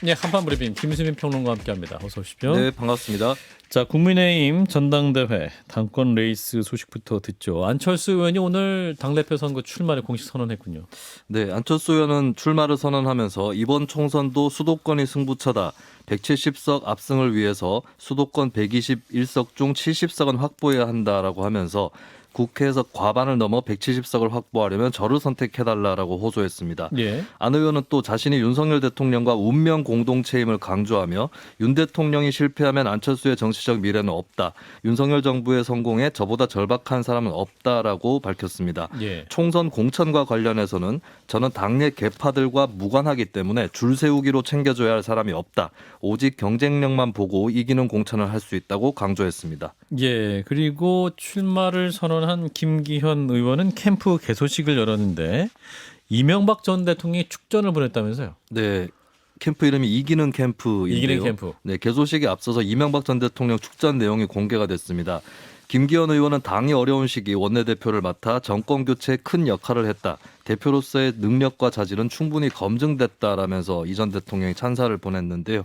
네, 한판 브리핑 김수민 평론가와 함께합니다. 어서 오십시오. 네, 반갑습니다. 자, 국민의힘 전당대회 당권 레이스 소식부터 듣죠. 안철수 의원이 오늘 당대표 선거 출마를 공식 선언했군요. 네, 안철수 의원은 출마를 선언하면서 이번 총선도 수도권이 승부처다. 170석 압승을 위해서 수도권 121석 중 70석은 확보해야 한다라고 하면서 국회에서 과반을 넘어 170석을 확보하려면 저를 선택해달라라고 호소했습니다. 예. 안 의원은 또 자신이 윤석열 대통령과 운명 공동체임을 강조하며 윤 대통령이 실패하면 안철수의 정치적 미래는 없다. 윤석열 정부의 성공에 저보다 절박한 사람은 없다라고 밝혔습니다. 예. 총선 공천과 관련해서는 저는 당내 계파들과 무관하기 때문에 줄 세우기로 챙겨줘야 할 사람이 없다. 오직 경쟁력만 보고 이기는 공천을 할 수 있다고 강조했습니다. 예. 그리고 출마를 선언한 김기현 의원은 캠프 개소식을 열었는데 이명박 전 대통령이 축전을 보냈다면서요? 네. 캠프 이름이 이기는 캠프인데요. 이기는 캠프. 네, 개소식에 앞서서 이명박 전 대통령 축전 내용이 공개가 됐습니다. 김기현 의원은 당이 어려운 시기 원내대표를 맡아 정권 교체에 큰 역할을 했다. 대표로서의 능력과 자질은 충분히 검증됐다라면서 이 전 대통령이 찬사를 보냈는데요.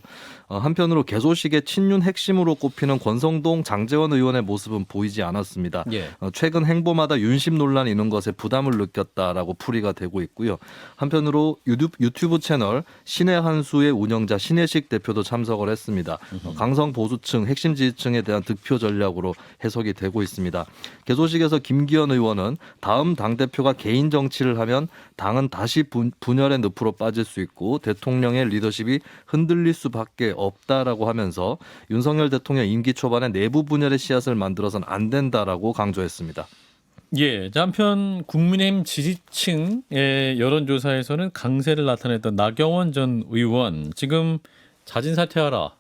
한편으로 개소식의 친윤 핵심으로 꼽히는 권성동, 장제원 의원의 모습은 보이지 않았습니다. 예. 최근 행보마다 윤심 논란이 있는 것에 부담을 느꼈다라고 풀이가 되고 있고요. 한편으로 유튜브 채널 신의 한수의 운영자 신혜식 대표도 참석을 했습니다. 강성 보수층, 핵심 지지층에 대한 득표 전략으로 해석이 되고 있습니다. 개소식에서 김기현 의원은 다음 당대표가 개인 정치를 하면 당은 다시 분열의 늪으로 빠질 수 있고 대통령의 리더십이 흔들릴 수밖에 없다라고 하면서 윤석열 대통령 임기 초반에 내부 분열의 씨앗을 만들어서는 안 된다라고 강조했습니다. 예. 한편 국민의힘 지지층의 여론조사에서는 강세를 나타냈던 나경원 전 의원 지금 자진 사퇴하라.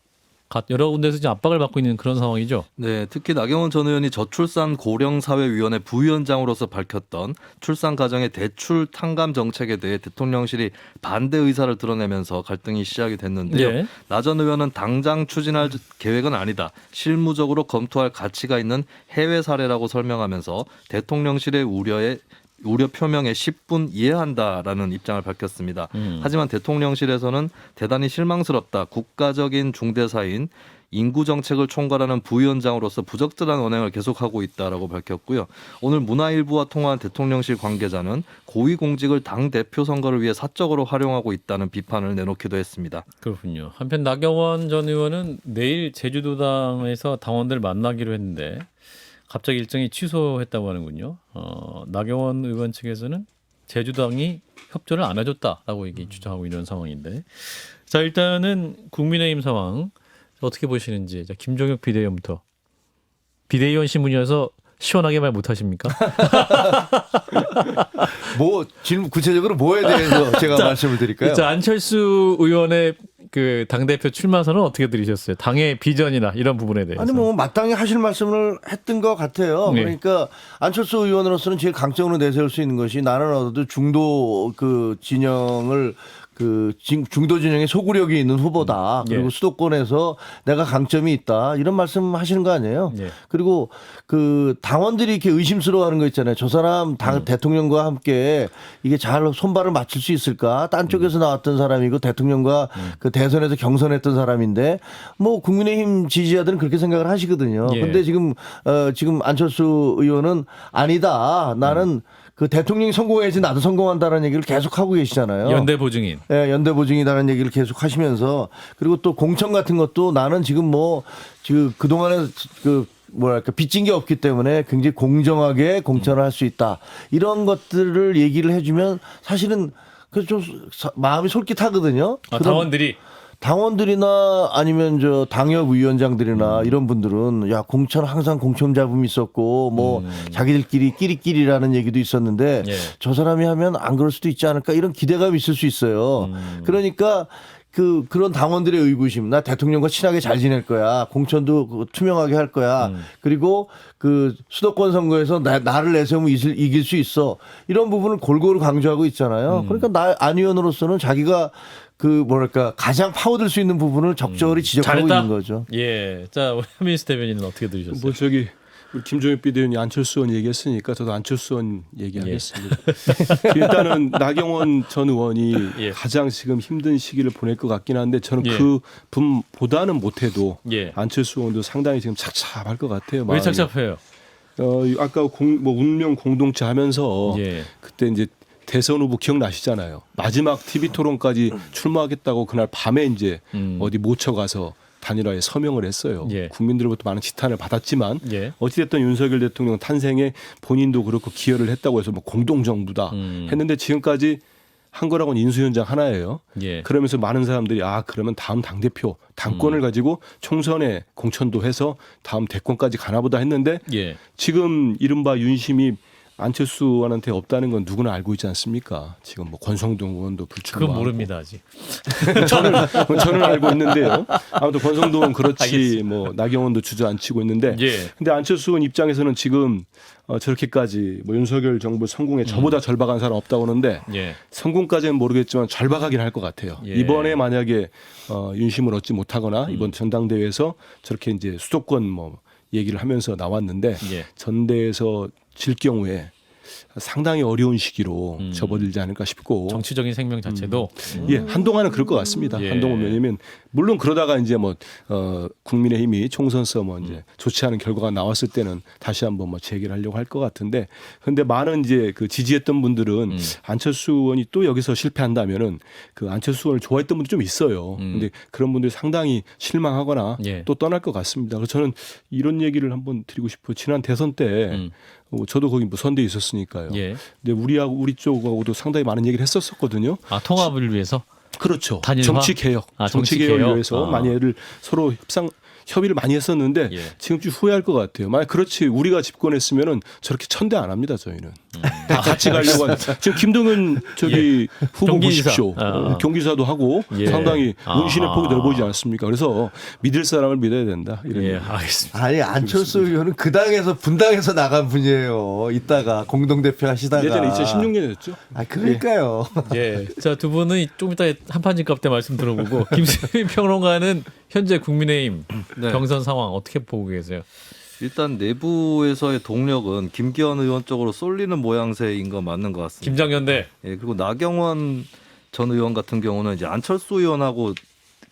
여러 군데서 지금 압박을 받고 있는 그런 상황이죠. 네, 특히 나경원 전 의원이 저출산 고령사회위원회 부위원장으로서 밝혔던 출산 가정의 대출 탕감 정책에 대해 대통령실이 반대 의사를 드러내면서 갈등이 시작이 됐는데요. 예. 나 전 의원은 당장 추진할 계획은 아니다. 실무적으로 검토할 가치가 있는 해외 사례라고 설명하면서 대통령실의 우려 표명에 10분 이해한다라는 입장을 밝혔습니다. 하지만 대통령실에서는 대단히 실망스럽다. 국가적인 중대사인 인구 정책을 총괄하는 부위원장으로서 부적절한 언행을 계속하고 있다라고 밝혔고요. 오늘 문화일보와 통화한 대통령실 관계자는 고위공직을 당 대표 선거를 위해 사적으로 활용하고 있다는 비판을 내놓기도 했습니다. 그렇군요. 한편 나경원 전 의원은 내일 제주도당에서 당원들 만나기로 했는데 갑자기 일정이 취소했다고 하는군요. 나경원 의원 측에서는 제주당이 협조를 안 해줬다라고 얘기 주장하고 있는 상황인데, 자 일단은 국민의힘 상황 어떻게 보시는지 김종혁 비대위원부터. 비대위원 신분이어서 시원하게 말 못하십니까? 뭐 질문 구체적으로 뭐에 대해서 제가 말씀을 드릴까요? 자, 안철수 의원의 그 당대표 출마선은 어떻게 들으셨어요? 당의 비전이나 이런 부분에 대해서. 아니 뭐 마땅히 하실 말씀을 했던 것 같아요. 네. 그러니까 안철수 의원으로서는 제일 강점으로 내세울 수 있는 것이 나는 어도 중도 그 진영을 중도 진영의 소구력이 있는 후보다. 그리고 예. 수도권에서 내가 강점이 있다. 이런 말씀 하시는 거 아니에요? 예. 그리고 그 당원들이 이렇게 의심스러워하는 거 있잖아요. 저 사람 대통령과 함께 이게 잘 손발을 맞출 수 있을까? 딴 쪽에서 나왔던 사람이고 대통령과 그 대선에서 경선했던 사람인데 뭐 국민의힘 지지자들은 그렇게 생각을 하시거든요. 예. 근데 지금 지금 의원은 아니다. 나는 그 대통령이 성공해야지 나도 성공한다는 얘기를 계속 하고 계시잖아요. 연대 보증인. 예, 연대 보증이라는 얘기를 계속 하시면서 그리고 또 공천 같은 것도 나는 지금 그동안에 뭐랄까 빚진 게 없기 때문에 굉장히 공정하게 공천을 할 수 있다. 이런 것들을 얘기를 해주면 사실은 좀 마음이 솔깃하거든요. 당원들이나 아니면 당협위원장들이나 이런 분들은 야 공천 항상 공천 잡음이 있었고 뭐 자기들끼리 끼리끼리라는 얘기도 있었는데 예. 저 사람이 하면 안 그럴 수도 있지 않을까 이런 기대감이 있을 수 있어요. 그러니까 그런 당원들의 의구심, 나 대통령과 친하게 잘 지낼 거야, 공천도 투명하게 할 거야, 그리고 그 수도권 선거에서 나를 내세우면 이길 수 있어, 이런 부분을 골고루 강조하고 있잖아요. 그러니까 안 의원으로서는 자기가 가장 파고들 수 있는 부분을 적절히 지적하고 잘했다? 있는 거죠. 예. 자, 우리 한민수 대변인은 어떻게 들으셨어요? 뭐 우리 김종혁 비대위원이 안철수 의원 얘기했으니까 저도 안철수 의원 얘기하겠습니다. 일단은 나경원 전 의원이 예. 가장 지금 힘든 시기를 보낼 것 같긴 한데 저는 예. 그 분보다는 못해도 예. 안철수 의원도 상당히 지금 착잡할 것 같아요. 왜 마음이. 착잡해요? 아까 뭐 운명 공동체 하면서 예. 그때 이제 대선 후보 기억나시잖아요. 마지막 TV 토론까지 출마하겠다고 그날 밤에 이제 어디 모처가서 단일화에 서명을 했어요. 예. 국민들로부터 많은 지탄을 받았지만 예. 어찌됐든 윤석열 대통령 탄생에 본인도 그렇고 기여를 했다고 해서 뭐 공동정부다 했는데 지금까지 한 거라고는 인수위원장 하나예요. 예. 그러면서 많은 사람들이 그러면 다음 당대표 당권을 가지고 총선에 공천도 해서 다음 대권까지 가나보다 했는데 예. 지금 이른바 윤심이 안철수 의원한테 없다는 건 누구나 알고 있지 않습니까? 지금 뭐 권성동 의원도 불출마하고 그건 모릅니다 아직. 저는 알고 있는데요. 아무튼 권성동은 그렇지 알겠습니다. 뭐 나경원도 주저앉히고 있는데 예. 근데 안철수 의원 입장에서는 지금 저렇게까지 뭐 윤석열 정부 성공에 저보다 절박한 사람 없다고 하는데 예. 성공까지는 모르겠지만 절박하긴 할 것 같아요. 예. 이번에 만약에 윤심을 얻지 못하거나 이번 전당대회에서 저렇게 이제 수도권 뭐 얘기를 하면서 나왔는데 예. 전대에서 질 경우에 상당히 어려운 시기로 접어들지 않을까 싶고 정치적인 생명 자체도 예 한동안은 그럴 것 같습니다. 예. 한동안 왜냐면 물론 그러다가 이제 뭐 국민의힘이 총선서 뭐 이제 좋지 않은 결과가 나왔을 때는 다시 한번 뭐 재개를 하려고 할 것 같은데 근데 많은 이제 그 지지했던 분들은 안철수 의원이 또 여기서 실패한다면은 그 안철수 의원을 좋아했던 분들 좀 있어요. 근데 그런 분들이 상당히 실망하거나 예. 또 떠날 것 같습니다. 그래서 저는 이런 얘기를 한번 드리고 싶어요. 지난 대선 때 저도 거기 뭐 선대에 있었으니까요. 예. 근데 우리 쪽하고도 상당히 많은 얘기를 했었거든요. 통합을 위해서 그렇죠. 단일화? 정치 개혁, 정치 개혁을 개혁? 위해서 많이 애를 서로 협의를 많이 했었는데 예. 지금 좀 후회할 것 같아요. 만약 그렇지 우리가 집권했으면은 저렇게 천대 안 합니다. 저희는 다 같이 가려고 하는. 지금 김동연 후보 경기지사. 보십시오. 경기사도 하고 예. 상당히 문신의 폭이 넓어 보이지 않습니까? 그래서 믿을 사람을 믿어야 된다. 이런 예, 얘기. 알겠습니다. 아니 안철수 의원은 그 당에서 분당에서 나간 분이에요. 이따가 공동대표 하시다가 예전에 2016년이었죠. 그러니까요. 예. 자, 두 분은 좀 이따 한판집값 때 말씀 들어보고 김수민 평론가는 현재 국민의힘 네. 경선 상황 어떻게 보고 계세요? 일단 내부에서의 동력은 김기현 의원 쪽으로 쏠리는 모양새인 건 맞는 것 같습니다. 김장연대. 예, 그리고 나경원 전 의원 같은 경우는 이제 안철수 의원하고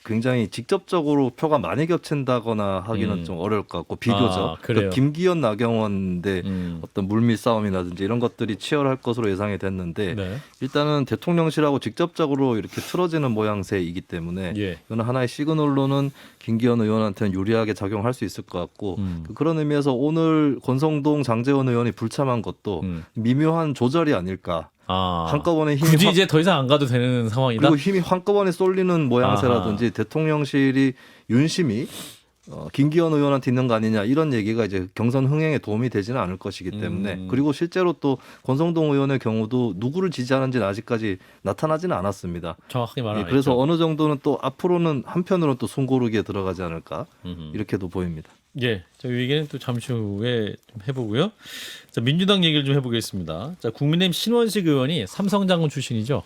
굉장히 직접적으로 표가 많이 겹친다거나 하기는 좀 어려울 것 같고 비교적 그래요? 김기현 나경원의 어떤 물밑 싸움이라든지 이런 것들이 치열할 것으로 예상이 됐는데 네. 일단은 대통령실하고 직접적으로 이렇게 틀어지는 모양새이기 때문에 예. 이거는 하나의 시그널로는 김기현 의원한테는 유리하게 작용할 수 있을 것 같고 그런 의미에서 오늘 권성동 장제원 의원이 불참한 것도 미묘한 조절이 아닐까. 한꺼번에 힘이 굳이 이제 더 이상 안 가도 되는 상황이다. 그리고 힘이 한꺼번에 쏠리는 모양새라든지 대통령실이 윤심이 김기현 의원한테 있는 거 아니냐 이런 얘기가 이제 경선 흥행에 도움이 되지는 않을 것이기 때문에 그리고 실제로 또 권성동 의원의 경우도 누구를 지지하는지는 아직까지 나타나지는 않았습니다. 정확하게 말은 안 그래서 했죠. 어느 정도는 또 앞으로는 한편으로는 또 숨고르기에 들어가지 않을까 이렇게도 보입니다. 예, 자, 이 얘기는 또 잠시 후에 좀 해보고요. 자, 민주당 얘기를 좀 해보겠습니다. 자, 국민의힘 신원식 의원이 삼성장군 출신이죠.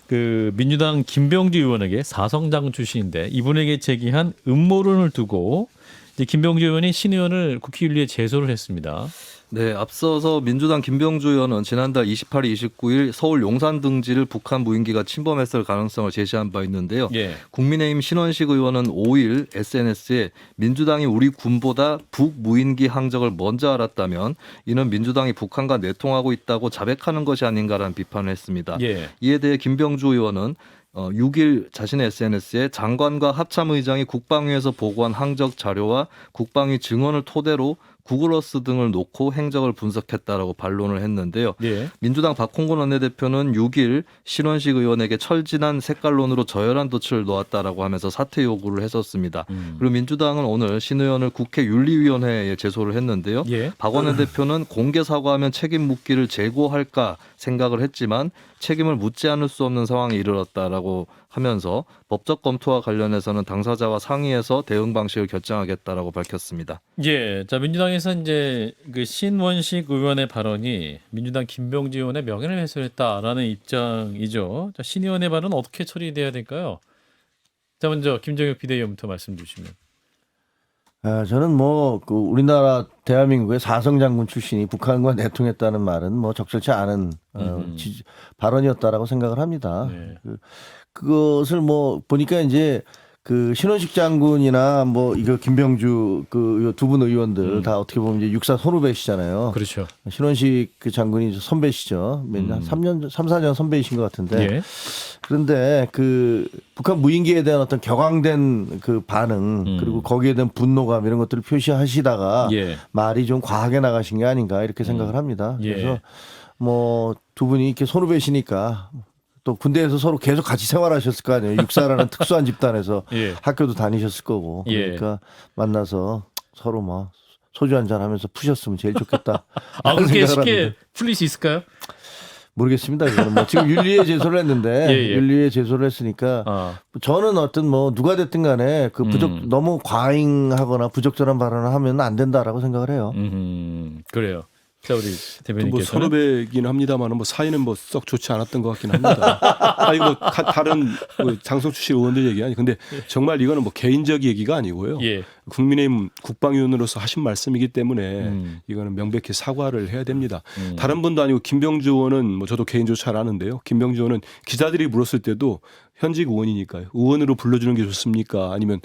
그 민주당 김병주 의원에게 사성장군 출신인데 이분에게 제기한 음모론을 두고 이제 김병주 의원이 신 의원을 국회윤리에 제소를 했습니다. 네, 앞서서 민주당 김병주 의원은 지난달 28일, 29일 서울 용산 등지를 북한 무인기가 침범했을 가능성을 제시한 바 있는데요. 예. 국민의힘 신원식 의원은 5일 SNS에 민주당이 우리 군보다 북 무인기 항적을 먼저 알았다면 이는 민주당이 북한과 내통하고 있다고 자백하는 것이 아닌가라는 비판을 했습니다. 예. 이에 대해 김병주 의원은 6일 자신의 SNS에 장관과 합참의장이 국방위에서 보고한 항적 자료와 국방위 증언을 토대로 구글어스 등을 놓고 행적을 분석했다라고 반론을 했는데요. 예. 민주당 박홍근 원내대표는 6일 신원식 의원에게 철진한 색깔론으로 저열한 돛을 놓았다라고 하면서 사퇴 요구를 했었습니다. 그리고 민주당은 오늘 신 의원을 국회 윤리위원회에 제소를 했는데요. 예. 박 원내대표는 공개 사과하면 책임 묻기를 재고할까 생각을 했지만 책임을 묻지 않을 수 없는 상황에 이르렀다라고 하면서 법적 검토와 관련해서는 당사자와 상의해서 대응 방식을 결정하겠다라고 밝혔습니다. 예, 자 민주당에서 이제 그 신원식 의원의 발언이 민주당 김병주 의원의 명예를 훼손했다라는 입장이죠. 자, 신 의원의 발언은 어떻게 처리돼야 될까요? 자 먼저 김정혁 비대위원부터 말씀 주시면. 저는 뭐 그 우리나라 대한민국의 사성 장군 출신이 북한과 내통했다는 말은 뭐 적절치 않은 발언이었다라고 생각을 합니다. 네. 그것을 뭐 보니까 이제 그 신원식 장군이나 뭐 이거 김병주 그 두 분 의원들 다 어떻게 보면 이제 육사 선후배시잖아요. 그렇죠. 신원식 그 장군이 선배시죠. 몇 년, 3년, 3, 4년 선배이신 것 같은데. 예. 그런데 그 북한 무인기에 대한 어떤 격앙된 그 반응 그리고 거기에 대한 분노감 이런 것들을 표시하시다가 예. 말이 좀 과하게 나가신 게 아닌가 이렇게 생각을 합니다. 예. 그래서 뭐 두 분이 이렇게 선후배시니까 또 군대에서 서로 계속 같이 생활하셨을 거 아니에요. 육사라는 특수한 집단에서 예. 학교도 다니셨을 거고 그러니까 만나서 서로 뭐 소주 한잔 하면서 푸셨으면 제일 좋겠다. 그렇게 쉽게 풀릴 수 있을까요? 모르겠습니다. 그거는 뭐 지금 윤리에 제소를 했는데 예, 예. 윤리에 제소를 했으니까 저는 어떤 뭐 누가 됐든 간에 그 너무 과잉하거나 부적절한 발언을 하면 안 된다라고 생각을 해요. 그래요. 자, 우리 뭐 대변인께서는 선후배긴 합니다만 뭐 사이는 뭐 썩 좋지 않았던 것 같긴 합니다. 아니 뭐 다른 뭐 장성 출신 의원들 얘기 아니 근데 정말 이거는 뭐 개인적 얘기가 아니고요. 예. 국민의힘 국방위원으로서 하신 말씀이기 때문에 이거는 명백히 사과를 해야 됩니다. 다른 분도 아니고 김병주 의원은 뭐 저도 개인적으로 잘 아는데요. 김병주 의원은 기자들이 물었을 때도 현직 의원이니까요. 의원으로 불러주는 게 좋습니까? 아니면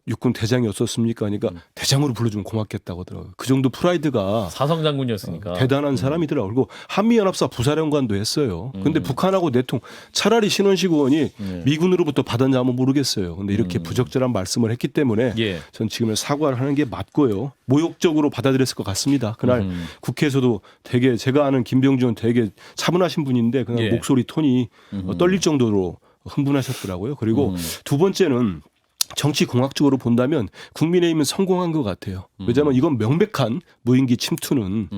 육군 대장이었었습니까? 그러니까 대장으로 불러주면 고맙겠다고 하더라고요. 그 정도 프라이드가 사성 장군이었으니까 대단한 사람이더라고요. 그리고 한미연합사 부사령관도 했어요. 근데 북한하고 내통 차라리 신원식 의원이 미군으로부터 받았냐면 모르겠어요. 근데 이렇게 부적절한 말씀을 했기 때문에 예. 전 지금은 사과를 하는 게 맞고요. 모욕적으로 받아들였을 것 같습니다. 그날 국회에서도 되게 제가 아는 김병주 의원 되게 차분하신 분인데 그냥 예. 목소리 톤이 떨릴 정도로 흥분하셨더라고요. 그리고 두 번째는 정치 공학적으로 본다면 국민의힘은 성공한 것 같아요. 왜냐하면 이건 명백한 무인기 침투는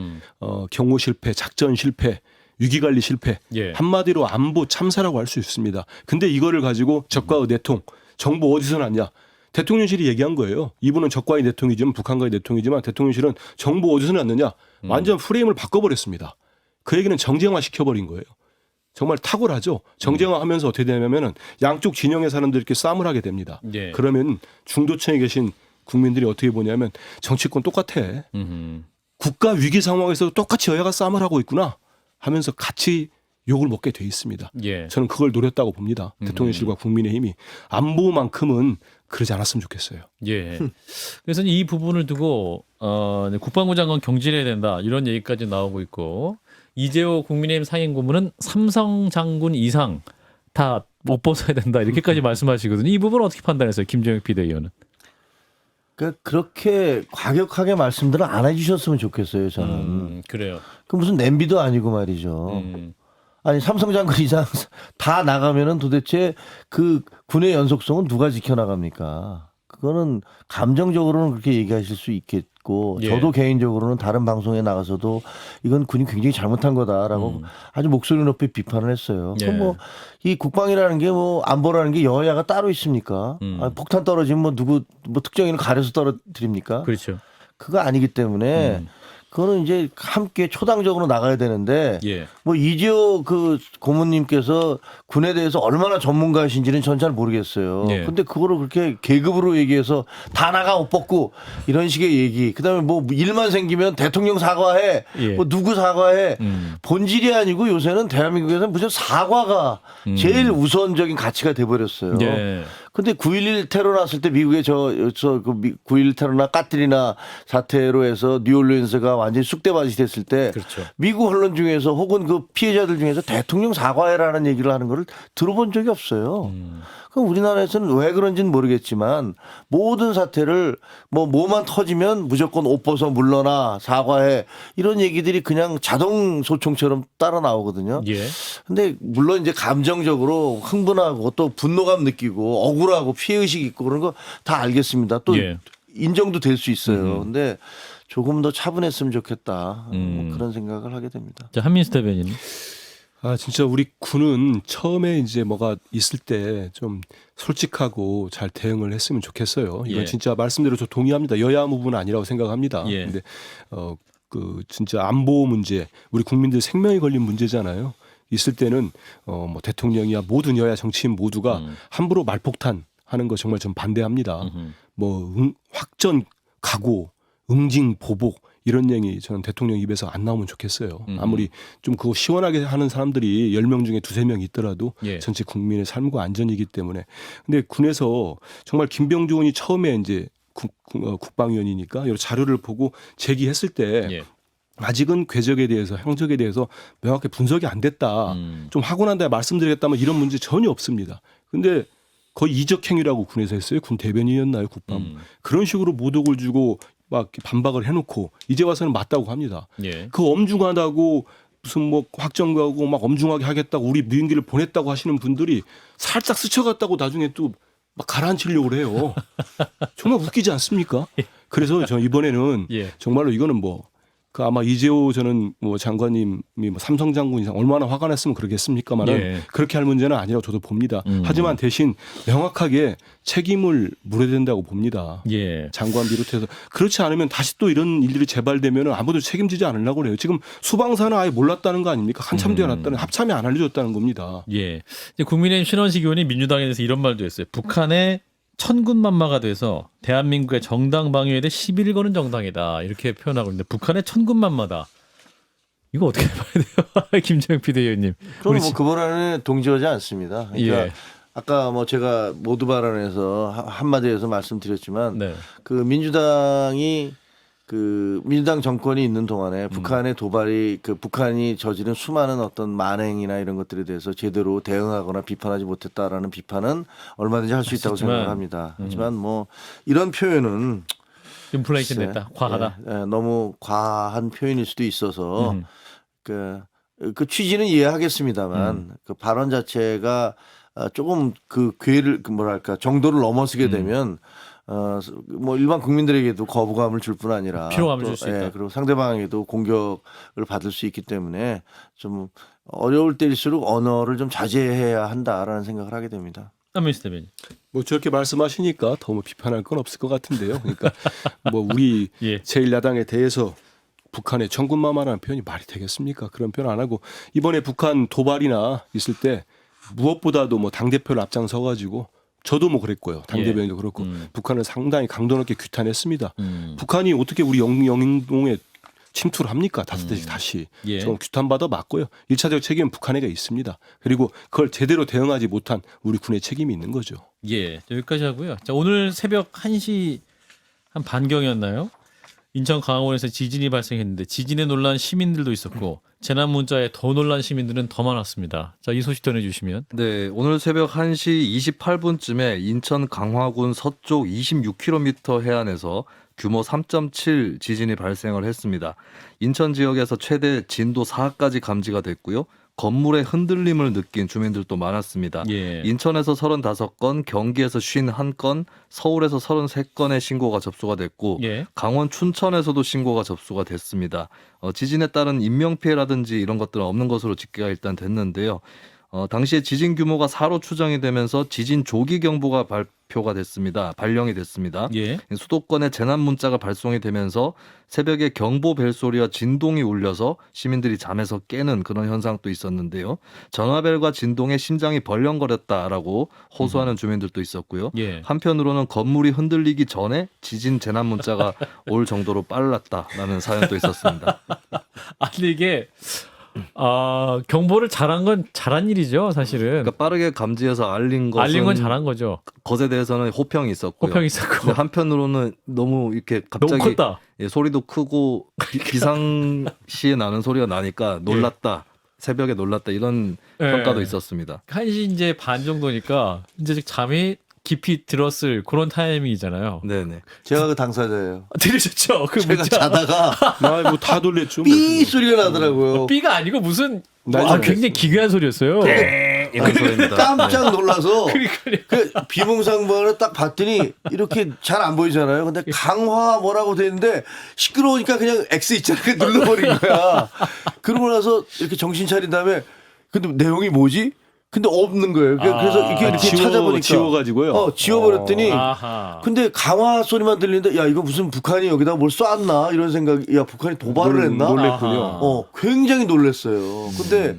경호 실패, 작전 실패, 위기관리 실패, 예. 한마디로 안보 참사라고 할 수 있습니다. 근데 이거를 가지고 적과의 내통, 정보 어디서 났냐. 대통령실이 얘기한 거예요. 이분은 적과의 내통이지만 북한과의 내통이지만 대통령실은 정보 어디서 났느냐. 완전 프레임을 바꿔버렸습니다. 그 얘기는 정쟁화 시켜버린 거예요. 정말 탁월하죠. 정쟁화하면서 어떻게 되냐면은 양쪽 진영의 사람들끼리 싸움을 하게 됩니다. 예. 그러면 중도층에 계신 국민들이 어떻게 보냐면 정치권 똑같아. 국가 위기 상황에서 똑같이 여야가 싸움을 하고 있구나 하면서 같이 욕을 먹게 돼 있습니다. 예. 저는 그걸 노렸다고 봅니다. 대통령실과 국민의힘이 안보만큼은 그러지 않았으면 좋겠어요. 예. 그래서 이 부분을 두고 국방부 장관 경질해야 된다 이런 얘기까지 나오고 있고 이재호 국민의힘 상임고문은 삼성 장군 이상 다 못 벗어야 된다 이렇게까지 말씀하시거든요. 이 부분은 어떻게 판단했어요, 김정혁 비대위원은? 그렇게 과격하게 말씀들을 안 해주셨으면 좋겠어요. 저는. 그래요. 그 무슨 냄비도 아니고 말이죠. 아니 삼성 장군 이상 다 나가면은 도대체 그 군의 연속성은 누가 지켜나갑니까? 그거는 감정적으로는 그렇게 얘기하실 수 있겠고 예. 저도 개인적으로는 다른 방송에 나가서도 이건 군이 굉장히 잘못한 거다라고 아주 목소리 높이 비판을 했어요. 예. 그럼 뭐 이 국방이라는 게 뭐 안보라는 게 여야가 따로 있습니까? 폭탄 떨어지면 뭐 누구 뭐 특정인을 가려서 떨어뜨립니까? 그렇죠. 그거 아니기 때문에 그거는 이제 함께 초당적으로 나가야 되는데 예. 뭐 이재호 그 고문님께서 군에 대해서 얼마나 전문가이신지는 전 잘 모르겠어요. 예. 근데 그거를 그렇게 계급으로 얘기해서 다 나가 옷 벗고 이런 식의 얘기. 그다음에 뭐 일만 생기면 대통령 사과해. 예. 뭐 누구 사과해. 본질이 아니고 요새는 대한민국에서는 무슨 사과가 제일 우선적인 가치가 돼 버렸어요. 예. 근데 9.11 테러 났을 때 미국의 그 9.11 테러나 까트리나 사태로 해서 뉴올리언스가 완전히 쑥대밭이 됐을 때 그렇죠. 미국 언론 중에서 혹은 그 피해자들 중에서 대통령 사과해라는 얘기를 하는 걸 들어본 적이 없어요. 그럼 우리나라에서는 왜 그런지는 모르겠지만 모든 사태를 뭐만 터지면 무조건 옷 벗어 물러나 사과해 이런 얘기들이 그냥 자동 소총처럼 따라 나오거든요. 예. 근데 물론 이제 감정적으로 흥분하고 또 분노감 느끼고 억울하고 피해의식 있고 그런 거 다 알겠습니다. 또 예. 인정도 될 수 있어요. 근데 조금 더 차분했으면 좋겠다. 뭐 그런 생각을 하게 됩니다. 자, 한민수 대변인. 진짜 우리 군은 처음에 이제 뭐가 있을 때 좀 솔직하고 잘 대응을 했으면 좋겠어요. 이건 예. 진짜 말씀대로 저 동의합니다. 여야 무부는 아니라고 생각합니다. 예. 근데 그 진짜 안보 문제, 우리 국민들 생명이 걸린 문제잖아요. 있을 때는 뭐 대통령이야 모든 여야 정치인 모두가 함부로 말폭탄 하는 거 정말 좀 반대합니다. 뭐 확전 각오, 응징, 보복 이런 얘기 저는 대통령 입에서 안 나오면 좋겠어요. 아무리 좀 그거 시원하게 하는 사람들이 10명 중에 2-3명 있더라도 예. 전체 국민의 삶과 안전이기 때문에. 근데 군에서 정말 김병주 의원이 처음에 이제 국방위원이니까 여러 자료를 보고 제기했을 때 예. 아직은 궤적에 대해서 행적에 대해서 명확히 분석이 안 됐다. 좀 하고 난 다음에 말씀드리겠다면 이런 문제 전혀 없습니다. 근데 거의 이적 행위라고 군에서 했어요. 군 대변인이었나요, 국방. 그런 식으로 모독을 주고 막 반박을 해놓고 이제 와서는 맞다고 합니다. 예. 그 엄중하다고 무슨 뭐 확정하고 막 엄중하게 하겠다고 우리 무인기를 보냈다고 하시는 분들이 살짝 스쳐갔다고 나중에 또 막 가라앉히려고 해요. 정말 웃기지 않습니까? 그래서 저 이번에는 예. 정말로 이거는 뭐 그 아마 이재호 저는 뭐 장관님이 뭐 삼성 장군 이상 얼마나 화가 났으면 그러겠습니까만은 예. 그렇게 할 문제는 아니라고 저도 봅니다. 하지만 대신 명확하게 책임을 물어야 된다고 봅니다. 예. 장관 비롯해서 그렇지 않으면 다시 또 이런 일들이 재발되면 아무도 책임지지 않으려고 그래요. 지금 수방사는 아예 몰랐다는 거 아닙니까? 한참 되어놨다는 합참이 안 알려줬다는 겁니다. 예. 이제 국민의힘 신원식 의원이 민주당에 대해서 이런 말도 했어요. 북한의 천군만마가 돼서 대한민국의 정당 방위에 대해 시비를 거는 정당이다. 이렇게 표현하고 있는데 북한의 천군만마다. 이거 어떻게 봐야 돼요? 김정영 비대위원님. 저는 뭐 그 발언에 동조하지 않습니다. 그러니까 예. 아까 뭐 제가 모두 발언에서 한마디에서 말씀드렸지만 네. 그 민주당이 그 민주당 정권이 있는 동안에 북한의 도발이 그 북한이 저지른 수많은 어떤 만행이나 이런 것들에 대해서 제대로 대응하거나 비판하지 못했다라는 비판은 얼마든지 할 수 있다고 하지만, 생각을 합니다. 하지만 뭐 이런 표현은 인플레이션 글쎄, 됐다. 과하다. 너무 과한 표현일 수도 있어서 그 취지는 이해하겠습니다만 그 발언 자체가 조금 그 궤를 그 뭐랄까 정도를 넘어서게 되면 뭐 일반 국민들에게도 거부감을 줄 뿐 아니라 피로감을 또, 줄 수 있다. 그리고 상대방에게도 공격을 받을 수 있기 때문에 좀 어려울 때일수록 언어를 좀 자제해야 한다라는 생각을 하게 됩니다. 한민수 대변인. 뭐 저렇게 말씀하시니까 더 뭐 비판할 건 없을 것 같은데요. 그러니까 뭐 우리 예. 제1야당에 대해서 북한의 천군만마라는 표현이 말이 되겠습니까? 그런 표현 안 하고 이번에 북한 도발이나 있을 때 무엇보다도 뭐 당대표를 앞장서 가지고 저도 뭐 그랬고요. 당대변인도 그렇고 북한을 상당히 강도 높게 규탄했습니다. 북한이 어떻게 우리 영인동에 침투를 합니까? 다시. 예. 저건 규탄받아 맞고요. 1차적 책임은 북한에게 있습니다. 그리고 그걸 제대로 대응하지 못한 우리 군의 책임이 있는 거죠. 예. 여기까지 하고요. 자, 오늘 새벽 1시 한 반경이었나요? 인천 강화원에서 지진이 발생했는데 지진에 놀란 시민들도 있었고 재난 문자에 더 놀란 시민들은 더 많았습니다. 자, 이 소식 전해주시면. 네, 오늘 새벽 1시 28분쯤에 인천 강화군 서쪽 26km 해안에서 규모 3.7 지진이 발생을 했습니다. 인천 지역에서 최대 진도 4까지 감지가 됐고요. 건물의 흔들림을 느낀 주민들도 많았습니다. 예. 인천에서 35건, 경기에서 51건, 서울에서 33건의 신고가 접수가 됐고 예. 강원 춘천에서도 신고가 접수가 됐습니다. 지진에 따른 인명피해라든지 이런 것들은 없는 것으로 집계가 일단 됐는데요. 당시에 지진 규모가 4로 추정이 되면서 지진 조기 경보가 발령이 됐습니다. 예. 수도권에 재난 문자가 발송이 되면서 새벽에 경보 벨소리와 진동이 울려서 시민들이 잠에서 깨는 그런 현상도 있었는데요. 전화벨과 진동에 심장이 벌렁거렸다라고 호소하는 주민들도 있었고요. 예. 한편으로는 건물이 흔들리기 전에 지진 재난 문자가 올 정도로 빨랐다라는 사연도 있었습니다. 아니 이게 경보를 잘한 건 잘한 일이죠, 사실은. 그러니까 빠르게 감지해서 알린 건 잘한 거죠. 것에 대해서는 호평이 있었고요. 호평이 있었고. 근데 한편으로는 너무 이렇게 너무 갑자기 컸다. 소리도 크고 비상시에 나는 소리가 나니까 놀랐다. 새벽에 놀랐다. 이런 예. 평가도 있었습니다. 1시 이제 반 정도니까 이제 잠이 깊이 들었을 그런 타이밍이잖아요. 네네. 제가 그 당사자예요. 들으셨죠? 그 제가 문자. 자다가 뭐다 놀랬죠. 삐 소리가 나더라고요. B가 아니고 무슨 난리 굉장히 기괴한 소리였어요. 이런 소리입니다. 깜짝 놀라서 그러니까요. 그 비몽사몽을 딱 봤더니 이렇게 잘 안 보이잖아요. 근데 강화 뭐라고 돼 있는데 시끄러우니까 그냥 X 있잖아요. 그냥 눌러버린 거야. 그러고 나서 이렇게 정신 차린 다음에 근데 내용이 뭐지? 근데 없는 거예요. 그래서 이렇게 찾아보니까 지워가지고요. 지워버렸더니 아하. 근데 강화 소리만 들리는데 야 이거 무슨 북한이 여기다 뭘 쐈나 이런 생각이 야 북한이 도발을 했나? 놀랬군요. 아하. 굉장히 놀랐어요. 근데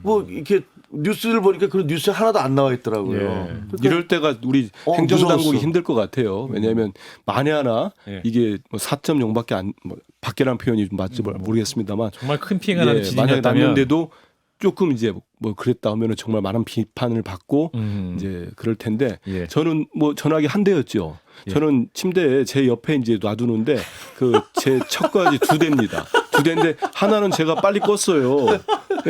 뭐 이렇게 뉴스를 보니까 그런 뉴스 하나도 안 나와 있더라고요. 예. 그러니까 이럴 때가 우리 행정당국이 무서웠어. 힘들 것 같아요. 왜냐하면 만에 하나 예. 이게 뭐 4.0밖에 안 밖에라는 표현이 좀 맞지 모르겠습니다만 정말 큰 피해가 나는 만약에 지진이었다면 났는데도 조금 이제 뭐 그랬다 하면은 정말 많은 비판을 받고 이제 그럴 텐데 예. 저는 뭐 전화기 한 대였죠. 저는 침대에 제 옆에 이제 놔두는데 그 제 척까지 2대입니다. 2대인데 하나는 제가 빨리 껐어요.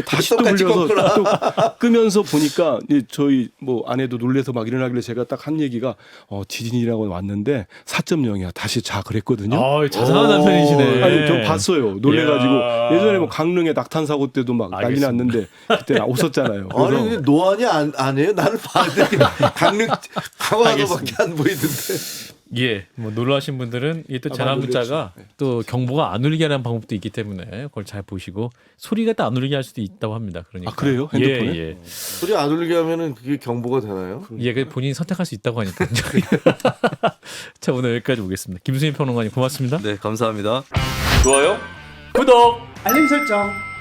다시 또 똑같이 불려서 껐구나. 또 끄면서 보니까 저희 뭐 아내도 놀래서 막 일어나길래 제가 딱 한 얘기가 지진이라고 왔는데 4.0이야. 다시 자 그랬거든요. 자상한 남편이시네. 아니 저 봤어요. 놀래가지고 이야. 예전에 뭐 강릉에 낙탄 사고 때도 막 난리 알겠습니다. 났는데 그때 없었잖아요. 아니 그래서 근데 노안이 안 해요? 나는 봤는데 강릉 강화도밖에 안 보이던데. 예, 뭐 놀라신 분들은 이 또 재난 문자가 또 경보가 안 울리게 하는 방법도 있기 때문에 그걸 잘 보시고 소리가 또 안 울리게 할 수도 있다고 합니다. 그러니까 아, 그래요? 핸드폰에? 예. 소리 안 울리게 하면은 그게 경보가 되나요? 예, 그 본인이 선택할 수 있다고 하니까. 자, 오늘 여기까지 보겠습니다. 김수민 평론가님 고맙습니다. 네, 감사합니다. 좋아요, 구독. 알림 설정.